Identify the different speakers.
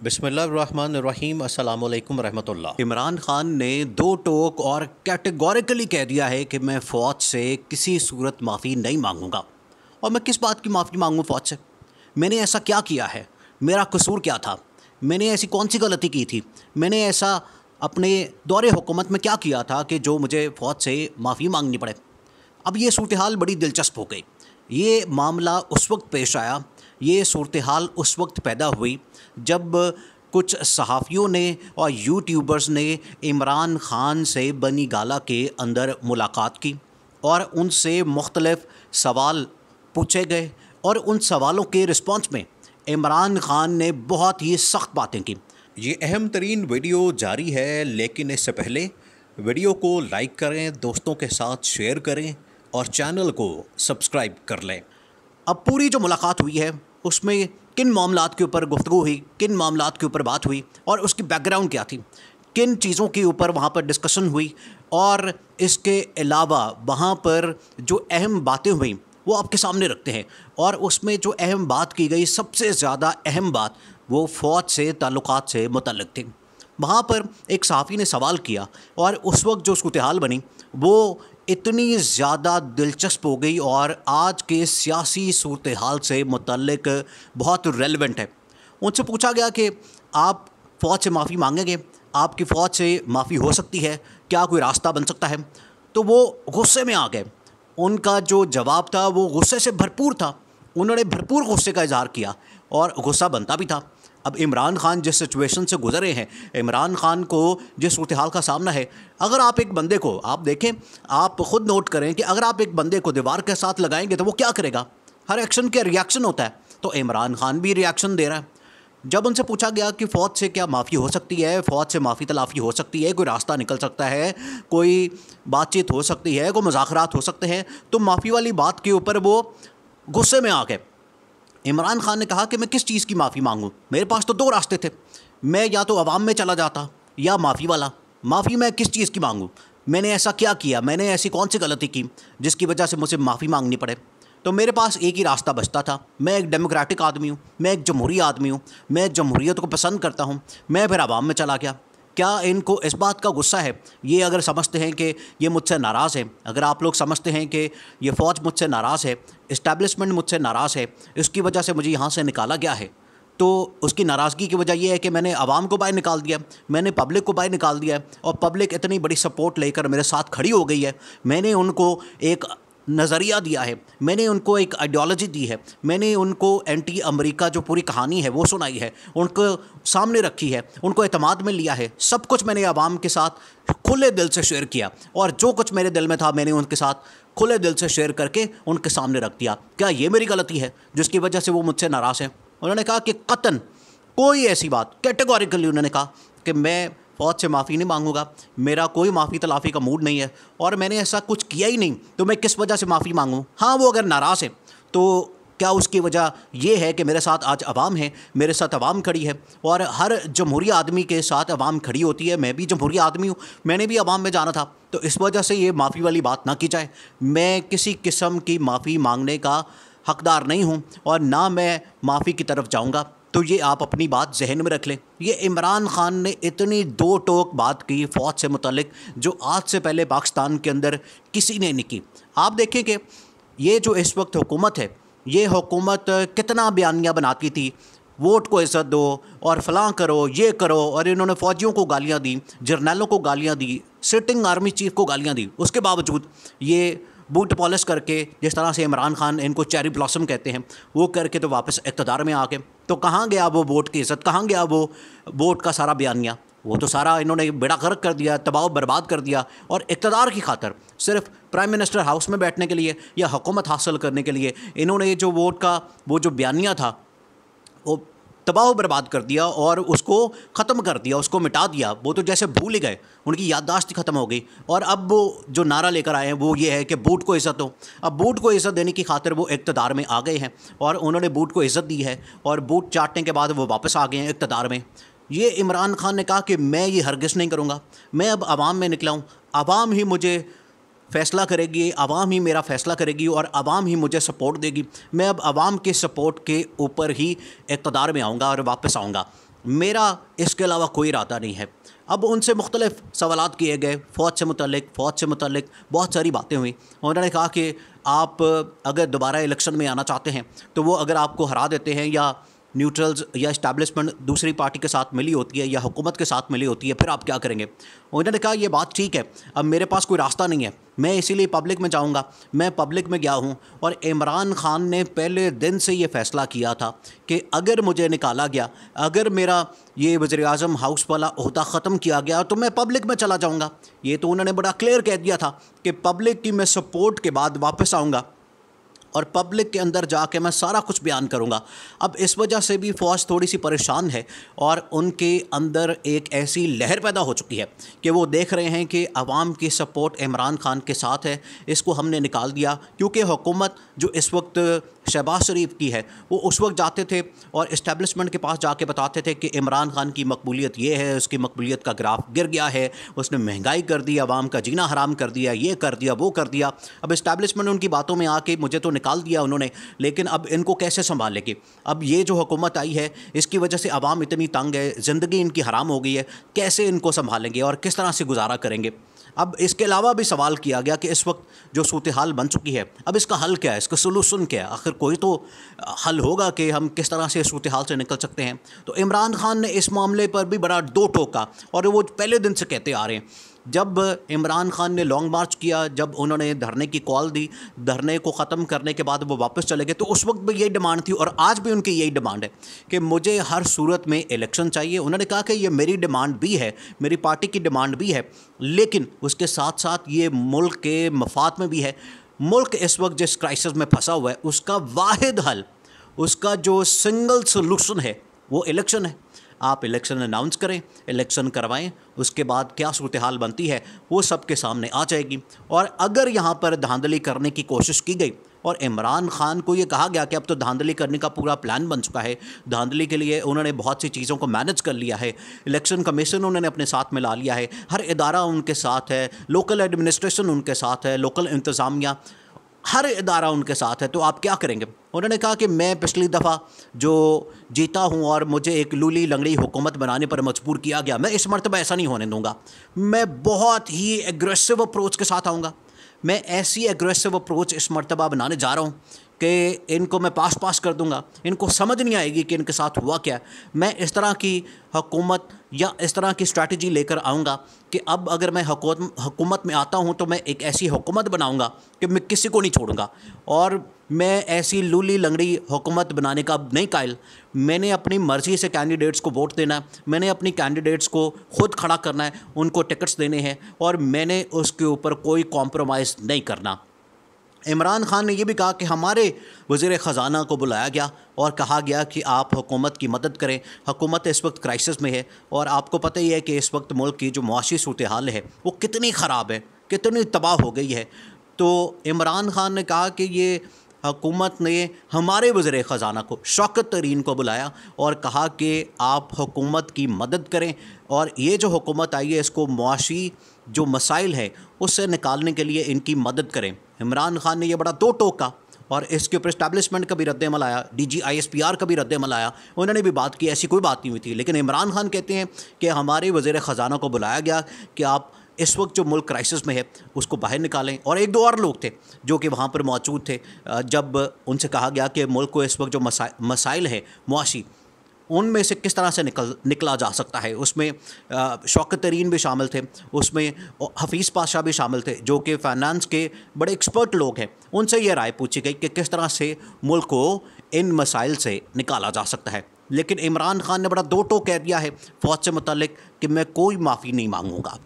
Speaker 1: बिस्मिल्लाहिर्रहमानिर्रहीम अस्सलाम वालेकुम रहमतुल्लाह। इमरान खान ने दो टोक और कैटेगोरिकली कह दिया है कि मैं फ़ौज से किसी सूरत माफ़ी नहीं मांगूंगा। और मैं किस बात की माफ़ी मांगूँ फ़ौज से? मैंने ऐसा क्या किया है? मेरा कसूर क्या था? मैंने ऐसी कौन सी गलती की थी? मैंने ऐसा अपने दौरे हुकूमत में क्या किया था कि जो मुझे फ़ौज से माफ़ी मांगनी पड़े? अब ये सूरत हाल बड़ी दिलचस्प हो गई। ये मामला उस वक्त पेश आया, ये सूरत हाल उस वक्त पैदा हुई जब कुछ सहाफ़ियों ने और यूट्यूबर्स ने इमरान खान से बनी गाला के अंदर मुलाकात की और उनसे मुख्तलिफ़ सवाल पूछे गए और उन सवालों के रिस्पॉन्स में इमरान खान ने बहुत ही सख्त बातें की। ये अहम तरीन वीडियो जारी है, लेकिन इससे पहले वीडियो को लाइक करें, दोस्तों के साथ शेयर करें और चैनल को सब्सक्राइब कर लें। अब पूरी जो मुलाकात हुई है उसमें किन मामलात के ऊपर गुफ्तगू हुई, किन मामलात के ऊपर बात हुई और उसकी बैकग्राउंड क्या थी, किन चीज़ों के ऊपर वहाँ पर डिस्कशन हुई और इसके अलावा वहाँ पर जो अहम बातें हुई वो आपके सामने रखते हैं। और उसमें जो अहम बात की गई, सबसे ज़्यादा अहम बात वो फ़ौज से ताल्लुकात से मुतल्लिक़ थी। वहाँ पर एक सहाफ़ी ने सवाल किया और उस वक्त जो सूरत हाल बनी वो इतनी ज़्यादा दिलचस्प हो गई और आज के सियासी सूरत हाल से मुतल्लिक़ बहुत रेलेवेंट है। उनसे पूछा गया कि आप फ़ौज से माफ़ी मांगेंगे? आपकी फ़ौज से माफ़ी हो सकती है? क्या कोई रास्ता बन सकता है? तो वो गुस्से में आ गए। उनका जो जवाब था वो गुस्से से भरपूर था। उन्होंने भरपूर गुस्से का इज़हार किया और गुस्सा बनता भी था। अब इमरान खान जिस सिचुएशन से गुज़रे हैं, इमरान खान को जिस सूरत हाल का सामना है, अगर आप एक बंदे को आप देखें, आप ख़ुद नोट करें कि अगर आप एक बंदे को दीवार के साथ लगाएंगे तो वो क्या करेगा? हर एक्शन का रिएक्शन होता है। तो इमरान खान भी रिएक्शन दे रहा है। जब उनसे पूछा गया कि फ़ौज से क्या माफ़ी हो सकती है, फ़ौज से माफ़ी तलाफ़ी हो सकती है, कोई रास्ता निकल सकता है, कोई बातचीत हो सकती है, कोई मुज़ाकरात हो सकते हैं, तो माफ़ी वाली बात के ऊपर वो गुस्से में आ गए। इमरान खान ने कहा कि मैं किस चीज़ की माफ़ी मांगूं? मेरे पास तो दो रास्ते थे। मैं या तो अवाम में चला जाता या माफ़ी वाला। माफ़ी मैं किस चीज़ की मांगूं? मैंने ऐसा क्या किया? मैंने ऐसी कौन सी गलती की जिसकी वजह से मुझे माफ़ी मांगनी पड़े? तो मेरे पास एक ही रास्ता बचता था। मैं एक डेमोक्रेटिक आदमी हूँ, मैं एक जमहूरी आदमी हूँ, मैं जमहूरियत को पसंद करता हूँ। मैं फिर अवाम में चला गया। क्या इनको इस बात का गुस्सा है? ये अगर समझते हैं कि ये मुझसे नाराज़ है, अगर आप लोग समझते हैं कि ये फ़ौज मुझसे नाराज़ है, इस्टेब्लिशमेंट मुझसे नाराज़ है, इसकी वजह से मुझे यहाँ से निकाला गया है, तो उसकी नाराज़गी की वजह यह है कि मैंने आवाम को बाहर निकाल दिया, मैंने पब्लिक को बाहर निकाल दिया है और पब्लिक इतनी बड़ी सपोर्ट लेकर मेरे साथ खड़ी हो गई है। मैंने उनको एक नज़रिया दिया है, मैंने उनको एक आइडियोलॉजी दी है, मैंने उनको एंटी अमेरिका जो पूरी कहानी है वो सुनाई है, उनको सामने रखी है, उनको एतमाद में लिया है। सब कुछ मैंने आवाम के साथ खुले दिल से शेयर किया और जो कुछ मेरे दिल में था मैंने उनके साथ खुले दिल से शेयर करके उनके सामने रख दिया। क्या ये मेरी गलती है जिसकी वजह से वो मुझसे नाराज़ हैं? उन्होंने कहा कि कतन कोई ऐसी बात, कैटेगोरिकली उन्होंने कहा कि मैं फ़ौज से माफ़ी नहीं मांगूंगा, मेरा कोई माफ़ी तलाफ़ी का मूड नहीं है और मैंने ऐसा कुछ किया ही नहीं, तो मैं किस वजह से माफ़ी मांगूँ? हाँ, वो अगर नाराज़ है तो क्या उसकी वजह ये है कि मेरे साथ आज अवाम है, मेरे साथ अवाम खड़ी है और हर जमहूरी आदमी के साथ अवाम खड़ी होती है। मैं भी जमहूरी आदमी हूँ, मैंने भी अवाम में जाना था, तो इस वजह से ये माफ़ी वाली बात ना की जाए। मैं किसी किस्म की माफ़ी मांगने का हकदार नहीं हूँ और ना मैं माफ़ी की तरफ जाऊँगा। तो ये आप अपनी बात जहन में रख लें। ये इमरान खान ने इतनी दो टोक बात की फ़ौज से मुतल्लिक जो आज से पहले पाकिस्तान के अंदर किसी ने नहीं की। आप देखें कि ये जो इस वक्त हुकूमत है, ये हुकूमत कितना बयानिया बनाती थी, वोट को इज़्ज़त दो और फ़लाँ करो, ये करो, और इन्होंने फ़ौजियों को गालियाँ दी, जर्नैलों को गालियाँ दी, सिटिंग आर्मी चीफ़ को गालियाँ दी। उसके बावजूद ये बूट पॉलिश करके, जिस तरह से इमरान खान इनको चेरी ब्लॉसम कहते हैं, वो करके तो वापस इक़्तिदार में आ गए। तो कहाँ गया वो वोट की इज़्ज़त? कहाँ गया वो वोट का सारा बयानिया? वो तो सारा इन्होंने बेड़ा गर्क कर दिया, तबाह बर्बाद कर दिया और इक़्तिदार की खातर सिर्फ प्राइम मिनिस्टर हाउस में बैठने के लिए या हुकूमत हासिल करने के लिए इन्होंने जो वोट का वो जो बयानिया था वो तबाह बर्बाद कर दिया और उसको ख़त्म कर दिया, उसको मिटा दिया। वो तो जैसे भूल ही गए, उनकी याददाश्त ख़त्म हो गई। और अब वो जो नारा लेकर आए हैं वो ये है कि बूट को इज़्ज़त दो। अब बूट को इज़्ज़त देने की खातिर वो इक़्तिदार में आ गए हैं और उन्होंने बूट को इज़्ज़त दी है और बूट चाटने के बाद वो वापस आ गए हैं इक़्तिदार में। ये इमरान खान ने कहा कि मैं ये हरगिज़ नहीं करूँगा, मैं अब आवाम में निकला हूँ, आवाम ही मुझे फ़ैसला करेगी, आवाम ही मेरा फ़ैसला करेगी और आवाम ही मुझे सपोर्ट देगी। मैं अब आवाम के सपोर्ट के ऊपर ही इक़्तिदार में आऊँगा और वापस आऊँगा। मेरा इसके अलावा कोई इरादा नहीं है। अब उनसे मुख्तलिफ सवालात किए गए, फ़ौज से मुतल्लिक बहुत सारी बातें हुई। उन्होंने कहा कि आप अगर दोबारा इलेक्शन में आना चाहते हैं तो वो अगर आपको हरा देते हैं या न्यूट्रल्स या इस्टेब्लिशमेंट दूसरी पार्टी के साथ मिली होती है या हुकूमत के साथ मिली होती है, फिर आप क्या करेंगे। उन्होंने कहा ये बात ठीक है, अब मेरे पास कोई रास्ता नहीं है, मैं इसीलिए पब्लिक में जाऊंगा। मैं पब्लिक में गया हूं और इमरान खान ने पहले दिन से ये फ़ैसला किया था कि अगर मुझे निकाला गया, अगर मेरा ये वज़ीर-ए-आज़म हाउस वाला ओहदा ख़त्म किया गया तो मैं पब्लिक में चला जाऊँगा। ये तो उन्होंने बड़ा क्लियर कह दिया था कि पब्लिक की मैं सपोर्ट के बाद वापस आऊँगा और पब्लिक के अंदर जाके मैं सारा कुछ बयान करूँगा। अब इस वजह से भी फ़ौज थोड़ी सी परेशान है और उनके अंदर एक ऐसी लहर पैदा हो चुकी है कि वो देख रहे हैं कि अवाम की सपोर्ट इमरान खान के साथ है, इसको हमने निकाल दिया। क्योंकि हुकूमत जो इस वक्त शहबाज शरीफ की है, वो उस वक्त जाते थे और इस्टेब्लिशमेंट के पास जाके बताते थे कि इमरान खान की मकबूलियत ये है, उसकी मकबूलियत का ग्राफ गिर गया है, उसने महंगाई कर दी, अवाम का जीना हराम कर दिया, ये कर दिया, वो कर दिया। अब इस्टेब्लिशमेंट उनकी बातों में आके मुझे तो निकाल दिया उन्होंने, लेकिन अब इनको कैसे संभालेगी। अब ये जो हुकूमत आई है इसकी वजह से अवाम इतनी तंग है, ज़िंदगी इनकी हराम हो गई है, कैसे इनको संभालेंगे और किस तरह से गुजारा करेंगे। अब इसके अलावा भी सवाल किया गया कि इस वक्त जो सूरत हाल बन चुकी है, अब इसका हल क्या है, इसका सोल्यूशन क्या है। आखिर कोई तो हल होगा कि हम किस तरह से सूरत हाल से निकल सकते हैं। तो इमरान खान ने इस मामले पर भी बड़ा दो टोका और वो पहले दिन से कहते आ रहे हैं। जब इमरान खान ने लॉन्ग मार्च किया, जब उन्होंने धरने की कॉल दी, धरने को ख़त्म करने के बाद वो वापस चले गए, तो उस वक्त भी यही डिमांड थी और आज भी उनकी यही डिमांड है कि मुझे हर सूरत में इलेक्शन चाहिए। उन्होंने कहा कि ये मेरी डिमांड भी है, मेरी पार्टी की डिमांड भी है, लेकिन उसके साथ साथ ये मुल्क के मफाद में भी है। मुल्क इस वक्त जिस क्राइसिस में फंसा हुआ है उसका वाहिद हल, उसका जो सिंगल सोल्यूशन है वो इलेक्शन है। आप इलेक्शन अनाउंस करें, इलेक्शन करवाएं, उसके बाद क्या सूरत हाल बनती है वो सबके सामने आ जाएगी। और अगर यहाँ पर धांधली करने की कोशिश की गई और इमरान खान को ये कहा गया कि अब तो धांधली करने का पूरा प्लान बन चुका है, धांधली के लिए उन्होंने बहुत सी चीज़ों को मैनेज कर लिया है, इलेक्शन कमीशन उन्होंने अपने साथ में ला लिया है, हर इदारा उनके साथ है, लोकल एडमिनिस्ट्रेशन उनके साथ है, लोकल इंतज़ामिया, हर इदारा उनके साथ है, तो आप क्या करेंगे। उन्होंने कहा कि मैं पिछली दफ़ा जो जीता हूं और मुझे एक लूली लंगड़ी हुकूमत बनाने पर मजबूर किया गया, मैं इस मरतबा ऐसा नहीं होने दूंगा। मैं बहुत ही एग्रेसिव अप्रोच के साथ आऊँगा। मैं ऐसी एग्रेसिव अप्रोच इस मरतबा बनाने जा रहा हूँ कि इनको मैं पास कर दूंगा, इनको समझ नहीं आएगी कि इनके साथ हुआ क्या। मैं इस तरह की हुकूमत या इस तरह की स्ट्रैटेजी लेकर आऊँगा कि अब अगर मैं हुकूमत में आता हूँ तो मैं एक ऐसी हुकूमत बनाऊँगा कि मैं किसी को नहीं छोड़ूंगा। और मैं ऐसी लूली लंगड़ी हुकूमत बनाने का नहीं कायल। मैंने अपनी मर्ज़ी से कैंडिडेट्स को वोट देना है, मैंने अपनी कैंडिडेट्स को ख़ुद खड़ा करना है, उनको टिकट्स देने हैं और मैंने उसके ऊपर कोई कॉम्प्रोमाइज़ नहीं करना। इमरान खान ने यह भी कहा कि हमारे वज़ीर ख़ज़ाना को बुलाया गया और कहा गया कि आप हुकूमत की मदद करें, हुकूमत इस वक्त क्राइसिस में है और आपको पता ही है कि इस वक्त मुल्क की जो मुआशी सूरत हाल है वो कितनी ख़राब है, कितनी तबाह हो गई है। तो इमरान खान ने कहा कि ये हुकूमत ने हमारे वज़ीर ख़ज़ाना को, शौकत तरीन को बुलाया और कहा कि आप हुकूमत की मदद करें और ये जो हुकूमत आई है इसको मुआशी जो मसाइल है उससे निकालने के लिए इनकी मदद करें। इमरान खान ने यह बड़ा दो टोका और इसके ऊपर इस्टेब्लिशमेंट का भी रद्द-ए-अमल आया, DG ISPR का भी रद्द-ए-अमल आया, उन्होंने भी बात की, ऐसी कोई बात नहीं हुई थी। लेकिन इमरान खान कहते हैं कि हमारे वज़ीर ख़ज़ाना को बुलाया गया कि आप इस वक्त जो मुल्क क्राइसिस में है उसको बाहर निकालें। और एक दो और लोग थे जो कि वहाँ पर मौजूद थे जब उनसे कहा गया कि मुल्क को इस वक्त जो मसाइल है मुआशी, उनमें से किस तरह से निकला जा सकता है। उसमें शौकत तरीन भी शामिल थे, उसमें हफीज़ पाशा भी शामिल थे जो कि फ़ाइनेंस के बड़े एक्सपर्ट लोग हैं। उनसे ये राय पूछी गई कि किस तरह से मुल्क को इन मसाइल से निकाला जा सकता है। लेकिन इमरान खान ने बड़ा दो टोक कह दिया है फ़ौज से मुतल्लिक कि मैं कोई माफ़ी नहीं मांगूँगा।